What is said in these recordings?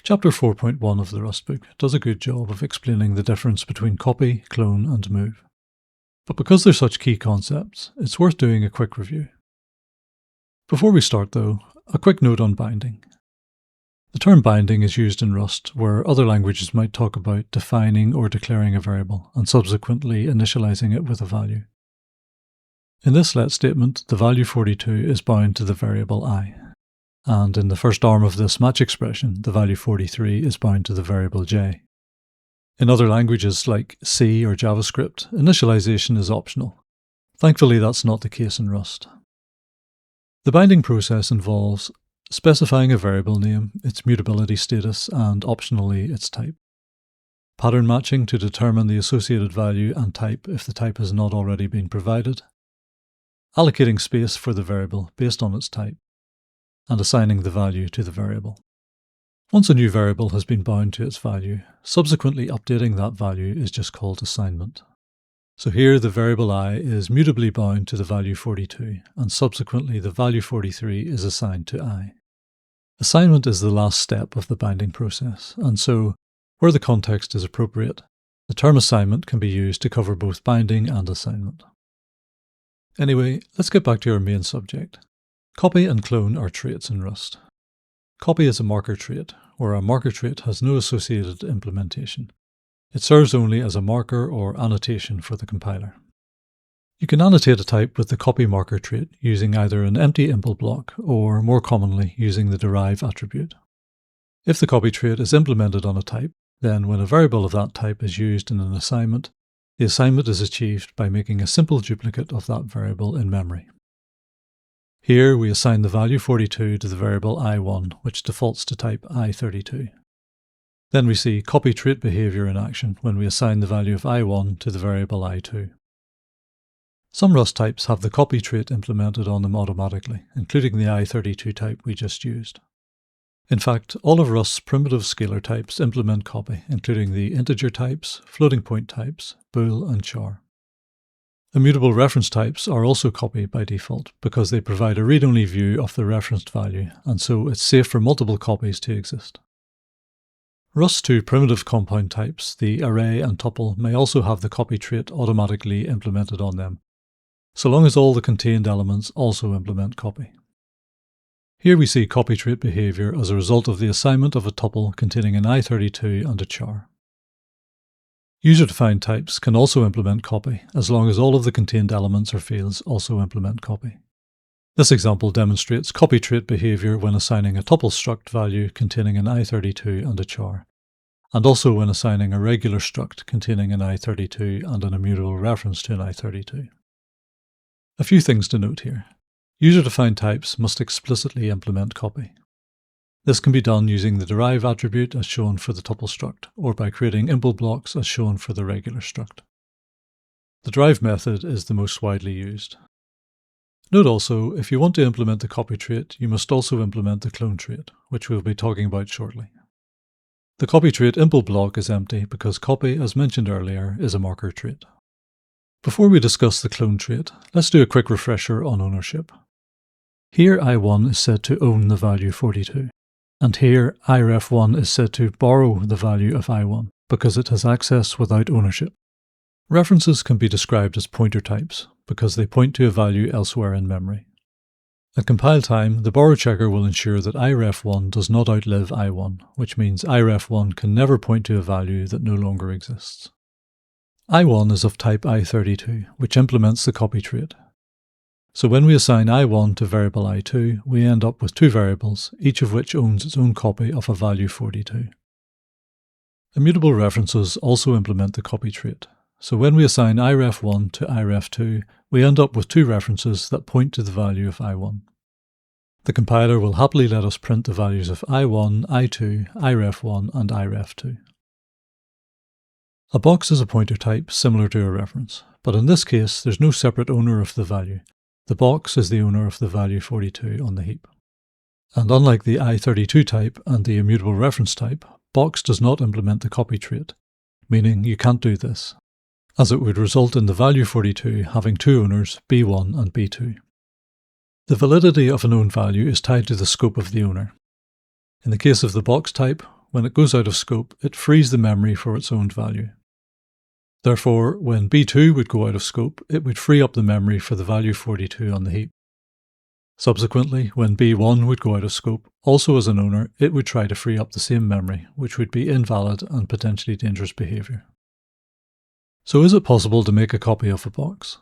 Chapter 4.1 of the Rustbook does a good job of explaining the difference between copy, clone, and move. But because they're such key concepts, it's worth doing a quick review. Before we start though, a quick note on binding. The term binding is used in Rust where other languages might talk about defining or declaring a variable and subsequently initializing it with a value. In this let statement, the value 42 is bound to the variable I. And in the first arm of this match expression, the value 43 is bound to the variable j. In other languages like C or JavaScript, initialization is optional. Thankfully, that's not the case in Rust. The binding process involves specifying a variable name, its mutability status, and optionally its type. Pattern matching to determine the associated value and type if the type has not already been provided. Allocating space for the variable based on its type, and assigning the value to the variable. Once a new variable has been bound to its value, subsequently updating that value is just called assignment. So here the variable I is mutably bound to the value 42, and subsequently the value 43 is assigned to I. Assignment is the last step of the binding process, and so, where the context is appropriate, the term assignment can be used to cover both binding and assignment. Anyway, let's get back to our main subject. Copy and clone are traits in Rust. Copy is a marker trait, where a marker trait has no associated implementation. It serves only as a marker or annotation for the compiler. You can annotate a type with the copy marker trait using either an empty impl block or, more commonly, using the derive attribute. If the copy trait is implemented on a type, then when a variable of that type is used in an assignment, the assignment is achieved by making a simple duplicate of that variable in memory. Here we assign the value 42 to the variable I1, which defaults to type I32. Then we see copy trait behavior in action when we assign the value of I1 to the variable I2. Some Rust types have the copy trait implemented on them automatically, including the I32 type we just used. In fact, all of Rust's primitive scalar types implement copy, including the integer types, floating point types, bool, and char. Immutable reference types are also copy by default because they provide a read-only view of the referenced value, and so it's safe for multiple copies to exist. Rust's two primitive compound types, the array and tuple, may also have the copy trait automatically implemented on them, so long as all the contained elements also implement copy. Here we see copy trait behavior as a result of the assignment of a tuple containing an I32 and a char. User-defined types can also implement copy, as long as all of the contained elements or fields also implement copy. This example demonstrates copy trait behavior when assigning a tuple struct value containing an I32 and a char, and also when assigning a regular struct containing an I32 and an immutable reference to an I32. A few things to note here. User-defined types must explicitly implement copy. This can be done using the derive attribute as shown for the tuple struct, or by creating impl blocks as shown for the regular struct. The derive method is the most widely used. Note also, if you want to implement the copy trait, you must also implement the clone trait, which we'll be talking about shortly. The copy trait impl block is empty because copy, as mentioned earlier, is a marker trait. Before we discuss the clone trait, let's do a quick refresher on ownership. Here I1 is said to own the value 42. And here iref1 is said to borrow the value of I1 because it has access without ownership. References can be described as pointer types because they point to a value elsewhere in memory. At compile time, the borrow checker will ensure that iref1 does not outlive I1, which means iref1 can never point to a value that no longer exists. I1 is of type I32, which implements the copy trait. So when we assign I1 to variable I2, we end up with two variables, each of which owns its own copy of a value 42. Immutable references also implement the copy trait. So when we assign iref1 to iref2, we end up with two references that point to the value of I1. The compiler will happily let us print the values of I1, I2, iref1 and iref2. A box is a pointer type similar to a reference, but in this case there's no separate owner of the value. The box is the owner of the value 42 on the heap. And unlike the I32 type and the immutable reference type, box does not implement the copy trait, meaning you can't do this, as it would result in the value 42 having two owners, B1 and B2. The validity of a known value is tied to the scope of the owner. In the case of the box type, when it goes out of scope, it frees the memory for its own value. Therefore, when B2 would go out of scope, it would free up the memory for the value 42 on the heap. Subsequently, when B1 would go out of scope, also as an owner, it would try to free up the same memory, which would be invalid and potentially dangerous behaviour. So is it possible to make a copy of a box?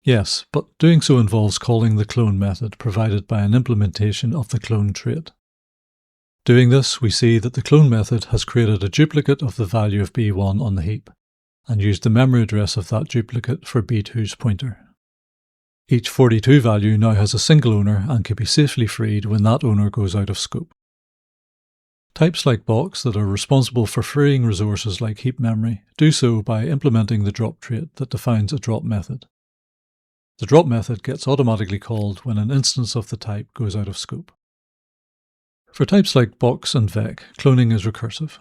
Yes, but doing so involves calling the clone method provided by an implementation of the clone trait. Doing this, we see that the clone method has created a duplicate of the value of B1 on the heap, and used the memory address of that duplicate for B2's pointer. Each 42 value now has a single owner and can be safely freed when that owner goes out of scope. Types like box that are responsible for freeing resources like heap memory do so by implementing the drop trait that defines a drop method. The drop method gets automatically called when an instance of the type goes out of scope. For types like box and vec, cloning is recursive.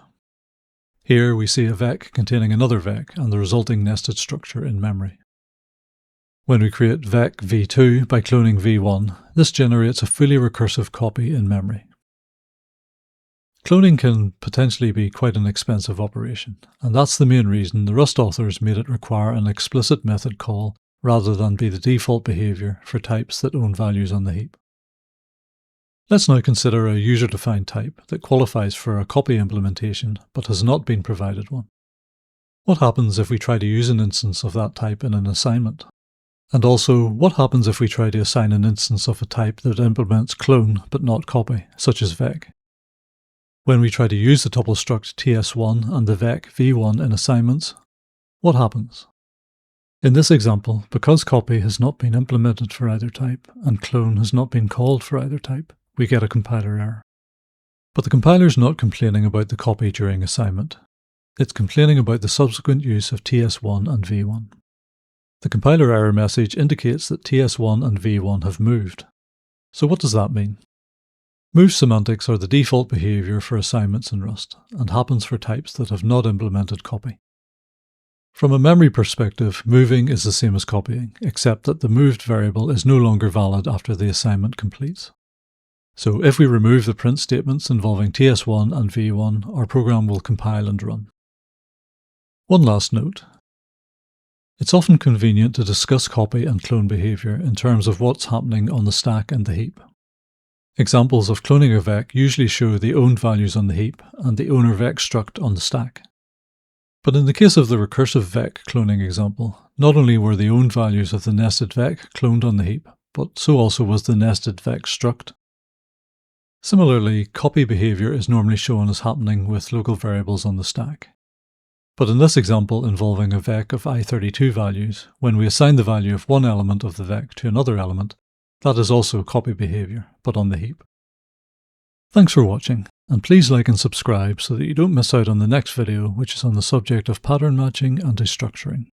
Here we see a vec containing another vec and the resulting nested structure in memory. When we create vec v2 by cloning v1, this generates a fully recursive copy in memory. Cloning can potentially be quite an expensive operation, and that's the main reason the Rust authors made it require an explicit method call rather than be the default behaviour for types that own values on the heap. Let's now consider a user-defined type that qualifies for a copy implementation but has not been provided one. What happens if we try to use an instance of that type in an assignment? And also, what happens if we try to assign an instance of a type that implements clone but not copy, such as vec? When we try to use the tuple struct ts1 and the vec v1 in assignments, what happens? In this example, because copy has not been implemented for either type and clone has not been called for either type, we get a compiler error. But the compiler is not complaining about the copy during assignment. It's complaining about the subsequent use of ts1 and v1. The compiler error message indicates that ts1 and v1 have moved. So what does that mean? Move semantics are the default behaviour for assignments in Rust, and happens for types that have not implemented copy. From a memory perspective, moving is the same as copying, except that the moved variable is no longer valid after the assignment completes. So if we remove the print statements involving ts1 and v1, our program will compile and run. One last note. It's often convenient to discuss copy and clone behaviour in terms of what's happening on the stack and the heap. Examples of cloning a vec usually show the owned values on the heap and the owner vec struct on the stack. But in the case of the recursive vec cloning example, not only were the owned values of the nested vec cloned on the heap, but so also was the nested vec struct. Similarly, copy behaviour is normally shown as happening with local variables on the stack. But in this example involving a vec of i32 values, when we assign the value of one element of the vec to another element, that is also copy behaviour, but on the heap. Thanks for watching, and please like and subscribe so that you don't miss out on the next video, which is on the subject of pattern matching and destructuring.